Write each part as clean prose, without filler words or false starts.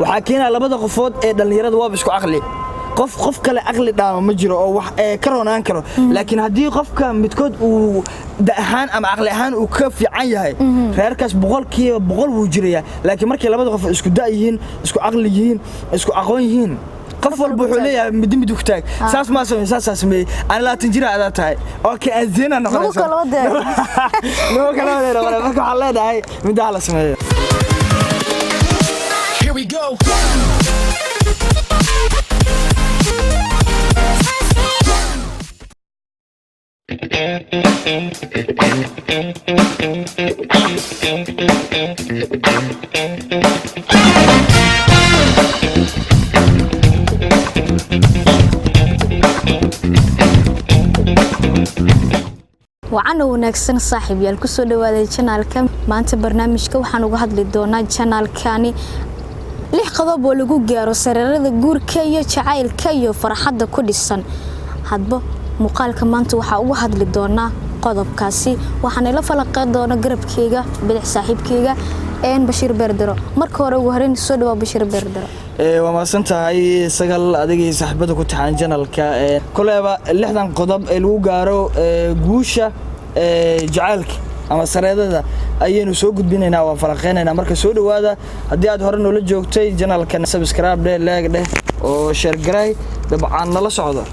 waxaa keenaa labada qofood ee dhalinyarada waa isku aqli qof kale aqli dhaama ma jiro oo wax ka roonaan karo laakiin hadii qofka midkood uu daahaan ama aqli ahaan uu ka fiican yahay reerkaas boqolkiiba boqol wuu jiraya laakiin markay labada qof isku daayihiin isku aqli yihiin isku aqoon yihiin qof walba wuxuu leeyahay mid ku taag saas ma sameeyay aan la tinjira aad tahay okay aan zeena noqonaysa loo kala wadeero marka waxa leedahay mid la sameeyo here we go وعنا ونكسن صاحب يالكو سو دواده channelka maanta barnaamijka waxaan uga hadli doonaa channelkani lix qodob oo lagu gaaro sararada guurka iyo jacaylka iyo farxadda ku dhisan hadba muuqaalka maanta waxa uga hadli doonaa qodobkaasi waxaan ila falaqay doona garabkeyga bidix saaxiibkeyga Bashiir Beerdaro marka hore ugu horeyn soo dhawaad Bashiir Beerdaro waa maasantahay sagal adigii saaxiibada ku taxan channelka kuleeba lixdan qodob ee lagu gaaro guusha jacaylka ama sareedada ayaynu soo gudbinaynaa waa faraqeynayna marka soo dhawaada hadii aad hore noola joogtay channelka subscribe like oo share garay dabcan nala socdo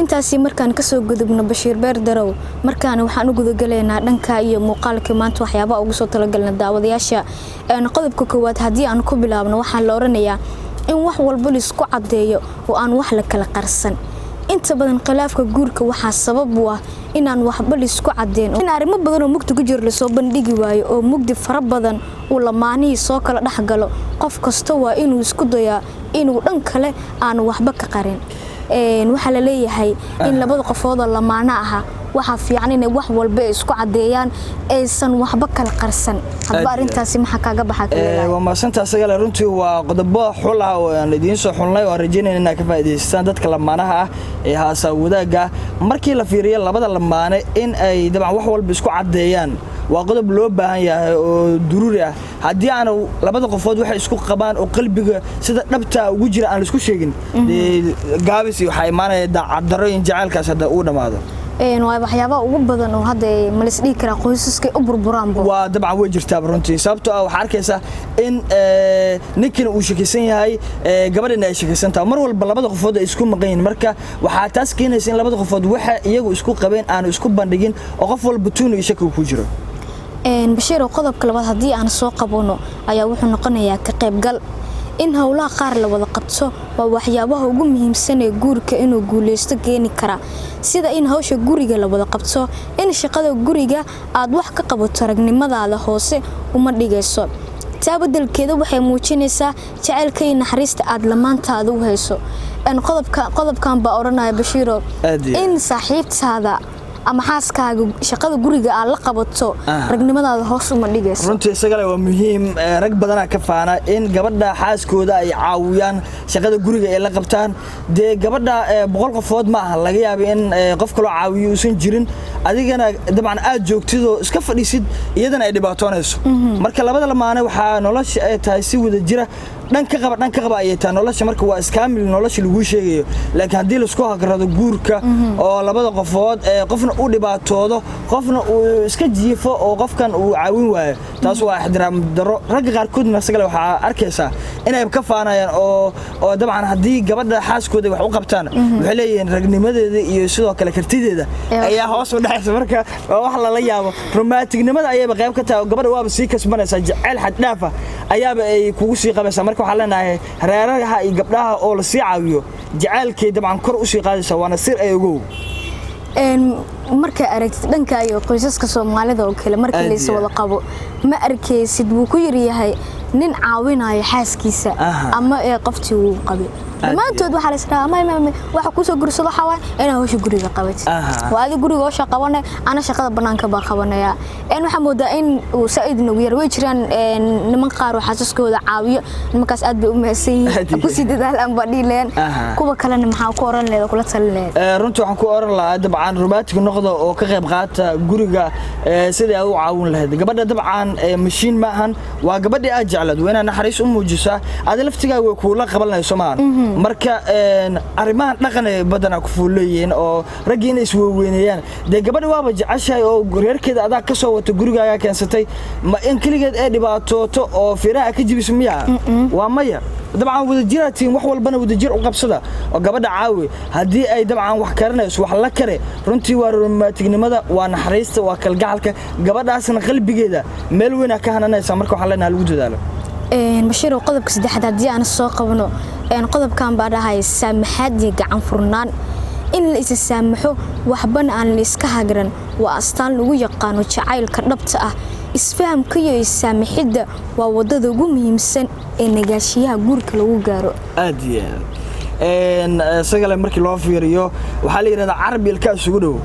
intaasi markaan ka soo gudubno Bashiir Beerdaro markaan waxaan u gudagaleynaa dhanka iyo muuqaalka maanta waxyaabo ugu soo talagalna daawadayaasha qodobka koowaad hadii aan ku bilaabno waxaan la oranayaa in wax walba la isku cadeeyo oo aan wax la kala qarsan inta badan khilaafka guurka waxa sabab u ah in aan waxba la isku cadeyn in arrimo badan oo mugdi ku jiro la soo bandhigi waayo oo mugdi fara badan uu lamaanihi soo kala dhaxgalo qof kasta waa inuu isku dayaa inuu dhan kale aan waxba ka qarin waxa la leeyahay in labada qofood lamaana aha waxa fiican in wax walba isku cadeeyaan aysan waxba kala qarsan hadba arintaasi maxaa kaaga baxay waa maasantaa sagal runtii waa qodobo xul ah oo aan idin soo xulnay oo rajaynayna ka faa'iideystaan dadka lamaanaha ah ee haasa wadaaga markii la fiiriyo labada lamaane in ay dabcan wax walba isku cadeeyaan waa qodob loo baahan yahay oo daruuri ah hadii aan labada qofood waxa isku qabaan oo qalbiga sida dhabta ugu jira aan la isku sheegin gaabisi waxa imaanaya daacaddarooyin jacaylkaas hada uu dhamaado waa waxyaabo ugu badan oo hadda ma la isdhigi kara qoysaska u burburaan waa dabcan way jirtaa runtii sababtoo ah waxa arkaysa in ninkan uu shakaysan yahay gabadhana ay shakaysan tahay mar walba labada qofood ay isku maqayn marka waxa taas keenaysa in labada qofood waxa iyagu isku qabeen aan isku bandhigin oo qof walba tuun iyo shaki ku jiro Bashiir qodobka labaad hadii aan soo qabano ayaa wuxuu noqonayaa ka qaybgal in hawlaha qaar la wada qabto waa waxyaabaha ugu muhiimsan ee guurka inuu guuleysto keeni kara sida in hawsha guriga la wada qabto in shaqada guriga aad wax ka qabato ragnimadaada hoose uma dhigayso taabadalkeeda waxay muujinaysaa jacaylka iyo naxariista aad lamaantaada u hayso qodobkan baa oranaya Bashiir in saaxiibtaada ama xaaskaaga shaqada guriga aad la qabato ragnimadaada hoos uma dhigayso runtii sagale waa muhiim rag badan ka faana in gabadha xaaskooda ay caawiyaan shaqada guriga ay la qabtaan gabadha boqol qofood ma aha laga yaabo in qof kale caawiyo uusan jirin adigana dabcan aad joogtido iska fadhiisid iyadana ay dhibaatoonayso marka labada lamaane waxa nolosha ay tahay si wada jira dhan ka qaba ay tahay nolosha marka waa iskaamil nolosha lagu sheegayo laakiin hadii la isku hagrado guurka oo labada qofood qofna u dhibaatoodo qofna uu iska jiifo oo qofkan uu caawin waayo taas waa ixtiraam daro rag qaar koodna sagale waxa arkaysa inay ka faanayaan oo dabcan hadii gabadha xaaskooda wax u qabtaan waxay leeyihiin ragnimadeeda iyo sidoo kale kartideeda ayaa hoos u dhacaysa marka wax la yaabo romanticnimada ayay qayb ka tahay gabadha waaba sii kasbanaysa jacayl xad dhaafa ayaaba ay kugu sii qabaysaa marka waxa leenahay reeraha iyo gabdhaha oo la sii caawiyo jacaylkeeda dabcan kor u sii qaadaysa waana sir ay ogow marka aragtid dhanka iyo qoysaska Soomaalida oo kale markii la isoo wada qabo ma arkaysid buu ku yar yahay nin caawinayo xaaskiisa ama qoftii uu qabay dhammaantood waxaa la israa waxa ku soo gursado waxa waay inaa hawsha guriga qabatid waa adi guriga hawsha qabanay ana shaqada banaanka baa qabanaya waxa moodaa in uu Said nagu yar way jiraan niman qaar oo xasaskooda caawiyo nimankaas aad bay u mahadsan yihiin ku sii dadaalaan badhiileen kuwa kalena maxaa ku oran leeyahay kula talin runtii waxaan ku oran lahaa dabcan romantic noqdo oo ka qayb qaata guriga sidii aad u caawin lahayd gabadha dabcan mashiin ma ahan waa gabadhii aad jeclad weena naxariis u muujisaa aad laftigaaga way kuula qabanayso maan marka arrimahan dhaqan ee badana ku fuuleeyeen oo raggiina isweynayaan de gabadha waaba jeceshay oo reerkeeda adag ka soo wato gurigaaga keensatay ma in kaligeed ay dhibaato oo fiiraha ka jibis miya waa maya dabcan wada jiraatiin wax walbana wada jir u qabsada oo gabadha caawi hadii ay dabcan wax karinayso wax la kare runtii waa romantignimada waa naxariista waa kalgacalka gabadhaasna qalbigeeda meel weyn ka hananaysa marka waxa leenahay lagu dadaalo Bashir qodobka saddexaad hadii aan soo qabno qodobkan baa dhahay saamaxaad iyo gacan furnaan in la is saamaxo waxban aan la iska hagran waa astaan lagu yaqaano jacaylka dhabta ah isfahamka iyo saamaxida waa wadada ugu muhiimsan ee nagaashiyaha guurka lagu gaaro aadiya sagale markii loo fiiriyo waxa la yiraahdaa carab ilka isugu dhow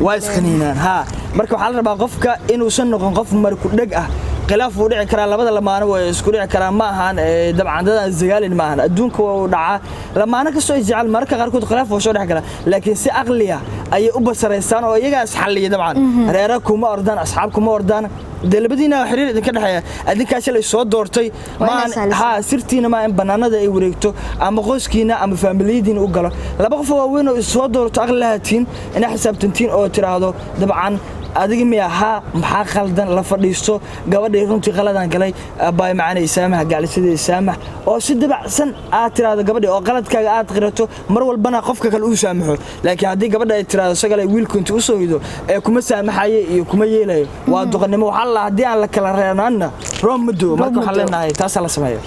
waa isqaniinaan marka waxa la rabaa qofka inuu san noqon qof mar ku dhag ah khilaaf uu dhici kara labada lamaano way isku dhici karaan ma ahan dabcan dad zagaalin ma ahan adduunka uu dhaca lamaano ka soo jecel marka qaarkood khilaaf soo dhici kara laakiin si aqliya ay u basaraysan oo iyaga isxalliya dabcan reera kuma ordaan asxaab kuma ordaan dalbadiina xiriir idinka dhaxaya adinkaas la soo doortay ma sirtiina ma in banaanada ay wareegto ama qoyskiina ama familiyadiina u galo laba qof oo weyn oo soo doorto aqlahatiin ina xisaabtantiin oo tiraahdo dabcan adiga miyaha maxaa qaldan la fadhiisto gabadhay runtii qaladan galay baay macaanay saamaha gaclisadii saamax oo si dabacsan aad tiraahdo gabadhay oo qaladkaaga aad qirato mar walbana qofka kale uu saamaxo laakiin hadii gabadha ay tiraahdo sagalay wiilku intuu u soo hido kuma saamaxaye iyo kuma yeelayo waa duqanimo waxa la hadii aan la kala reeranana roomado marka waxa leenahay taas la sameeyo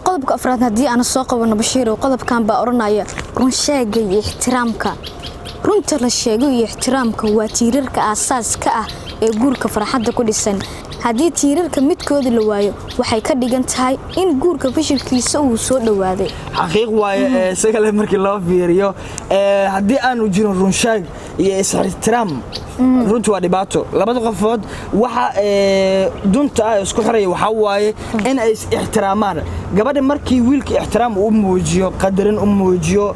qodobka afraad hadii aan soo qabano Bashir qodobkan baa oranaya run sheegay iyo ixtiraamka runta la sheego iyo ixtiraamka waa tiirarka aasaaska ah ee guurka farxadda ku dhisan hadii tiirarka midkood la waayo waxay ka dhigan tahay in guurka fashilkiisa uu soo dhawaaday xaqiiq waaye sagale markii loo fiiriyo hadii aanu jirin run sheeg iyo ixtiraam runtu waa dhibaato labada qofood waxa dunta ay isku xiray waxa waaye in ay ixtiraamaan gabadha markii wiilka ixtiraam uu muujiyo qadarin uu muujiyo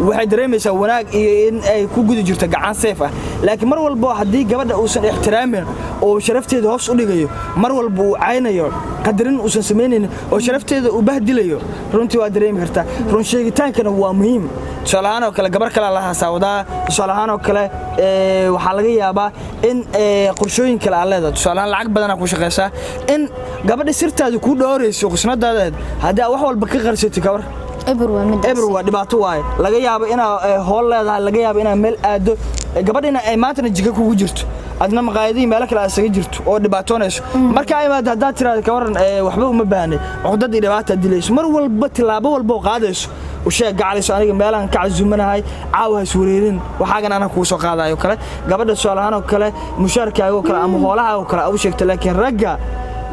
waxay dareemaysaa wanaag iyo in ay ku gudu jirto gacan safe ah laakiin mar walba hadii gabadha uusan ixtiraamin oo sharafteeda hoos u dhigayo mar walba uu caynayo qadarin uusan sameeynin oo sharafteeda u bahdilayo runtii waa dareemi kartaa run sheegitaankana waa muhiim salaano kale gabar kale la hasaawada salaano kale waxa laga yaabaa in qorshooyin kale aan leedahay salaano lacag badan ku shaqeysaa in gabadha sirtaada ku dhooreyso qisnadaada hadii wax walba ka qarsatay gabar everyone dhibaato waay laga yaabo ina hool leedahay laga yaabo ina meel aado gabadhina ay maantana jiga kugu jirto adna maqaayadii meel kale asaga jirto oo dhibaatoonayso marka ay maad hadaa tiraado ka waran waxba uma baahnay codadii dhibaata dilayso mar walba tilaabo walba qaadayso u sheeg gacaliso aniga meelan ka cazumanahay caawaas wareerin waxaagan ana ku soo qaadayo kale gabadha Soomaaliyeed kale mushaarkaaga kale ama hoolaha kale u sheegtay laakiin ragga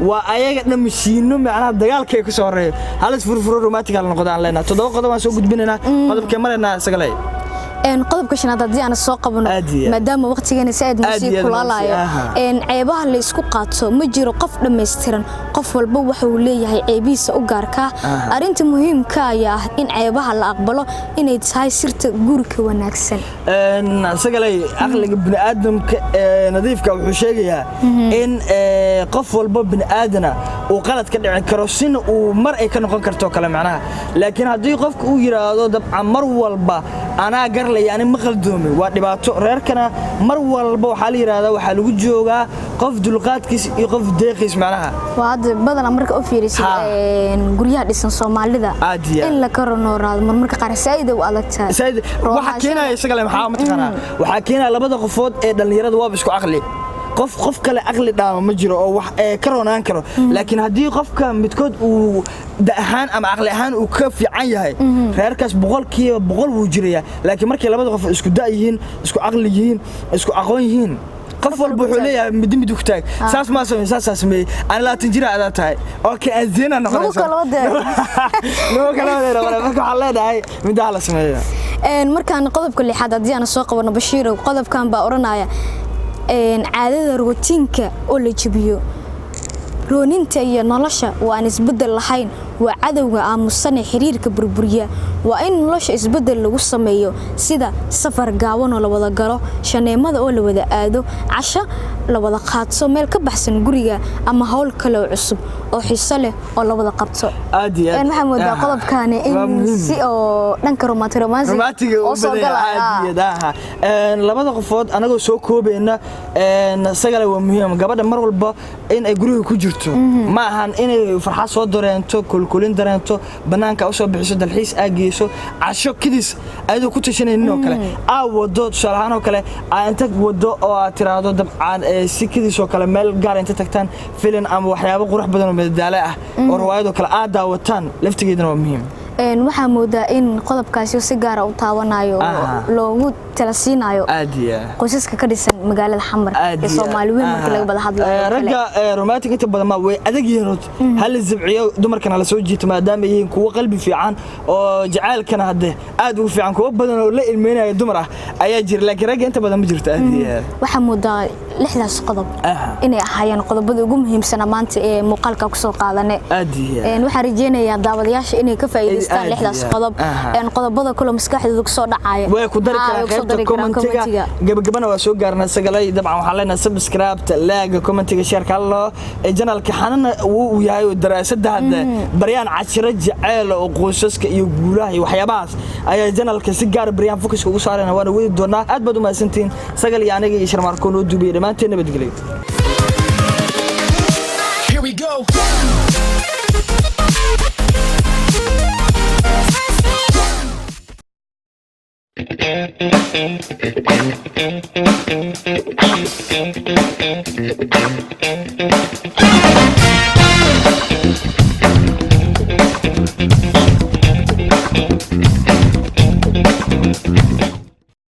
waa ayaga dhamsiino macnaha dagaalkay ku soo horeeyay halis furfuro romantic la noqdaan leena todoba qodob aan soo gudbinayna qodobka marayna sagalay qodobka shanaad hadii aan soo qabano maadaama waqtigeena Said nasiib kulaalayo ceebaha la isku qaato ma jiro qof dhameystiran qof walba waxa uu leeyahay ceebiisa u gaarka arinta muhiimka ah in ceebaha la aqbalo inay tahay sirta guurka wanaagsan sagalay aqliga bini'aadamka nadiifka wuxuu sheegayaa in qof walba bini'aadana uu qalad ka dhicin karo sin uu mar ay ka noqon karto kala macnaha laakiin hadii qofku uu yiraahdo dabcan mar walba ana yani ma qaldoomay waa dhibaato reerkana mar walba waxa la yiraahdaa waxa lagu joogaa qof dulqaadkiis iyo qof deeqiis macnaha waa badan marka u fiirisid guryaha dhisan Soomaalida in la karoonaado marka qaar Said uu adagtaa waxa keenaya sagale maxaa mataqana waxa keenaya labada qofood ee dhalinyarada waa isku aqli qof kale aqli dhaama ma jiro oo wax ka roonaan karo laakiin hadii qofka midkood uu daahan ama aqli ahaan uu ka fiican yahay reerkaas 100% wuu jiraya laakiin markii labada qof isku daayihiin isku aqli yihiin isku aqoon yihiin qof walba wuxuu leeyahay mid ku taag saas ma sameeyay saas sameeyay aan la tinjira aad tahay okay azina noqonaysa loo kala wada marka waxa leedahay mid la sameeyo markaan qodobka lixaad hadii aan soo qabano Bashiir qodobkan baa oranaya caadada rootiinka oo la jibiyo rooninta iyo nolosha waa isbedel lahayn waa cadawga aamusan xiriirka burburiya waa in nolosha isbedel lagu sameeyo sida safar gaaban oo la wada galo shaneemada oo la wada aado casho la wada qaadso meel ka baxsan guriga ama hawl kale oo cusub oo xiiso leh oo la wada qabto maxamed qodobkan in si oo dhanka romantiga oo soo galaya labada qofood anagoo soo koobeena sagale waa muhiim gabadha mar walba in ay guriga ku jirto ma ahan inay farxad soo dareento kulkulin dareento banaanka u soo bixiso dalxiis aageeso casho kidis ayadoo ku tashanaynin oo kale wado shalahan oo kale inta wado oo tiraado dabcaan si kidis oo kale meel gaar inta tagtaan filan ama waxyaabo qurux badan oo madadaalo ah oo riwaayado kale aad daawataan laftigeedana waa muhiim waxaa moodaa in qodobkaasi si gaar ah u taawanayo loogu tala siinayo qoysaska ka dhisan magaalada Xamar ee Soomaaliyeed marka laga wada hadlayo ragga romantic inta badan ma way adag yihiin hal zibciyo dumarkana la soo jiito maadaama yihiin kuwa qalbi fiican oo jacaylkana hadde aad ugu fiican kuwa badan oo la ilmeenayo dumar ah ayaa jira laakiin ragga inta badan ma jirto waxaa moodaa lixdaas qodob inay ahaayeen qodobada ugu muhiimsan maanta ee muuqaalka ku soo qaadanay waxaan rajeynayaa daawadayaasha inay ka faa'iideystaan lixdaas qodob qodobada kale maskaxdooda ku soo dhacaya way ku dari karaan commentiga gabagabana waa soo gaarnaa sagalay dabcan waxaan leenahay subscribe like commentiga share kala channelka xanana uu yahay daraasada hadda baryaan cashiro jacayl oo qoysaska iyo guulaha iyo waxyaabahaas ayaa channelka si gaar baryaan focus ugu saarana waana wadi doonaa aad baad u mahadsantiin sagal iyo aniga iyo Sharmarko noo duubay dhamaanteen nabadgelyo. Here we go.